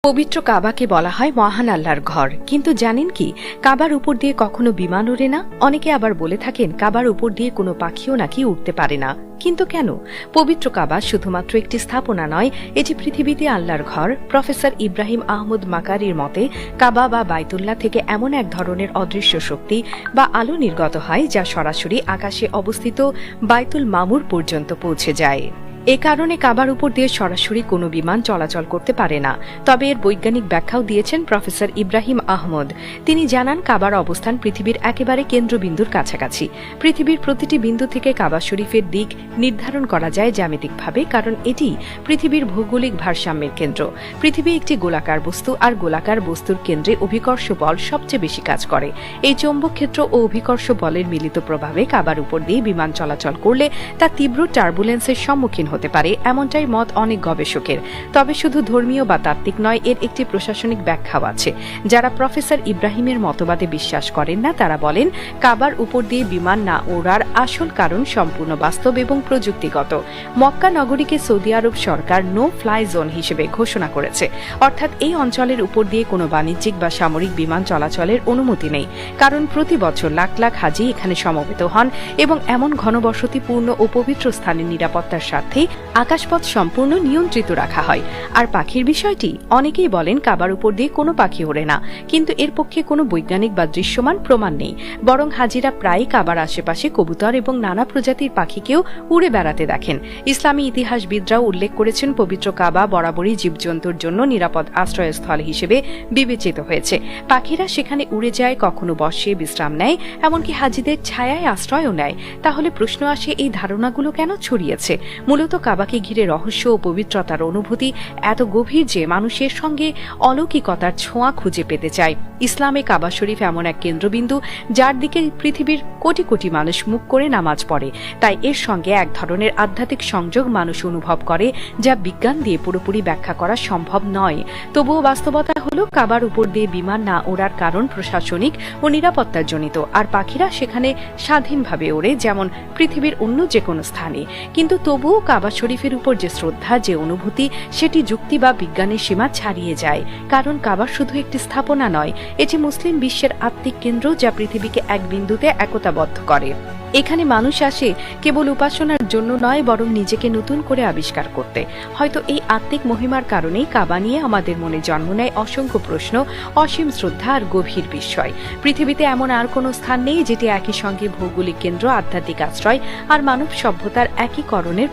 পবিত্র কাবাকে বলা হয় মহান আল্লাহর ঘর, কিন্তু জানেন কি কাবার উপর দিয়ে কখনো বিমান ওড়ে না। অনেকে আবার বলে থাকেন কাবার উপর দিয়ে কোনো পাখিও নাকি উঠতে পারে না। কিন্তু কেন? পবিত্র কাবা শুধুমাত্র একটি স্থাপনা নয়, এটি পৃথিবীতে আল্লাহর ঘর। প্রফেসর ইব্রাহিম আহমদ মাকারির মতে কাবা বা বাইতুল্লাহ থেকে এমন এক ধরনের অদৃশ্য শক্তি বা আলো নির্গত হয় যা সরাসরি আকাশে অবস্থিত বাইতুল মামুর পর্যন্ত পৌঁছে যায়। এ কারণে কাবার উপর দিয়ে সরাসরি কোনো বিমান চলাচল করতে পারে না। তবে এর বৈজ্ঞানিক ব্যাখ্যাও দিয়েছেন প্রফেসর ইব্রাহিম আহমদ। তিনি জানান কাবার অবস্থান পৃথিবীর একেবারে কেন্দ্রবিন্দুর কাছাকাছি। পৃথিবীর প্রতিটি বিন্দু থেকে কাবা শরীফের দিক নির্ধারণ করা যায় জ্যামিতিকভাবে, কারণ এটি পৃথিবীর ভৌগোলিক ভারসাম্যের কেন্দ্র। পৃথিবী একটি গোলাকার বস্তু, আর গোলাকার বস্তুর কেন্দ্রে অভিকর্ষ বল সবচেয়ে বেশি কাজ করে। এই চৌম্বক ক্ষেত্র ও অভিকর্ষ বলের মিলিত প্রভাবে কাবার উপর দিয়ে বিমান চলাচল করলে তা তীব্র টার্বুলেন্সের সম্মুখীন হতে পারে, এমনটাই মত অনেক গবেষকের। তবে শুধু ধর্মীয় বা তাত্ত্বিক নয়, এর একটি প্রশাসনিক ব্যাখ্যাও আছে। যারা প্রফেসর ইব্রাহিমের মতবাদে বিশ্বাস করেন না তারা বলেন কাবার উপর দিয়ে বিমান না ওড়ার আসল কারণ সম্পূর্ণ বাস্তব এবং প্রযুক্তিগত। মক্কা নগরীকে সৌদি আরব সরকার নো ফ্লাই জোন হিসেবে ঘোষণা করেছে, অর্থাৎ এই অঞ্চলের উপর দিয়ে কোনো বাণিজ্যিক বা সামরিক বিমান চলাচলের অনুমতি নেই। কারণ প্রতি বছর লাখ লাখ হাজি এখানে সমবেত হন এবং এমন ঘনবসতিপূর্ণ ও পবিত্র স্থানের নিরাপত্তার স্বার্থে আকাশপথ সম্পূর্ণ নিয়ন্ত্রিত রাখা হয়। আর পাখির বিষয়টি, অনেকেই বলেন কাবার উপর দিয়ে কোনো পাখি ওড়ে না, কিন্তু এর পক্ষে কোনো বৈজ্ঞানিক বা দৃশ্যমান প্রমাণ নেই। বরং হাজিরা প্রায়ই কাবার আশেপাশে কবুতর এবং নানা প্রজাতির পাখিকেও উড়ে বেড়াতে দেখেন। ইসলামী ইতিহাসবিদরাও উল্লেখ করেছেন পবিত্র কাবা বরাবরই জীবজন্তুর জন্য নিরাপদ আশ্রয়স্থল হিসেবে বিবেচিত হয়েছে। পাখিরা সেখানে উড়ে যায়, কখনো বসে বিশ্রাম নেয়, এমনকি হাজিদের ছায়ায় আশ্রয়ও নেয়। তাহলে প্রশ্ন আসে, এই ধারণাগুলো কেন ছড়িয়েছে? মূলত কাবাকে ঘিরে রহস্য ও পবিত্রতার অনুভূতি এত গভীর যে মানুষের সঙ্গে অলৌকিকতার ছোঁয়া খুঁজে পেতে চায়। ইসলামে কাবা শরীফ এমন এক কেন্দ্রবিন্দু যার দিকে পৃথিবীর কোটি কোটি মানুষ মুখ করে নামাজ পড়ে। তাই এর সঙ্গে এক ধরনের আধ্যাত্মিক সংযোগ মানুষ অনুভব করে, যা বিজ্ঞান দিয়ে পুরোপুরি ব্যাখ্যা করা সম্ভব নয়। তবুও বাস্তবতা হলো কাবার উপর দিয়ে বিমান না ওড়ার কারণ প্রশাসনিক ও নিরাপত্তার জনিত, আর পাখিরা সেখানে স্বাধীনভাবে ওড়ে, যেমন পৃথিবীর অন্য যে কোনো স্থানে। কিন্তু তবুও কাবা শরীফের উপর যে শ্রদ্ধা, যে অনুভূতি, সেটি যুক্তি বা বিজ্ঞানের সীমা ছাড়িয়ে যায়। কারণ কাবা শুধু একটি স্থাপনা নয়, এটি মুসলিম বিশ্বের আত্মিক কেন্দ্র যা পৃথিবীকে এক বিন্দুতে একতাবদ্ধ করে। এখানে মানুষ আসে কেবল উপাসনার জন্য নয়, বরং নিজেকে নতুন করে আবিষ্কার করতে। হয়তো এই আত্মিক মহিমার কারণেই কাবা নিয়ে আমাদের মনে জন্ম নেয় অসংখ্য প্রশ্ন, অসীম শ্রদ্ধা আর গভীর বিস্ময়। পৃথিবীতে এমন আর কোনো স্থান নেই যেটি একই সঙ্গে ভৌগোলিক কেন্দ্র, আধ্যাত্মিক আশ্রয় আর মানব সভ্যতার একীকরণের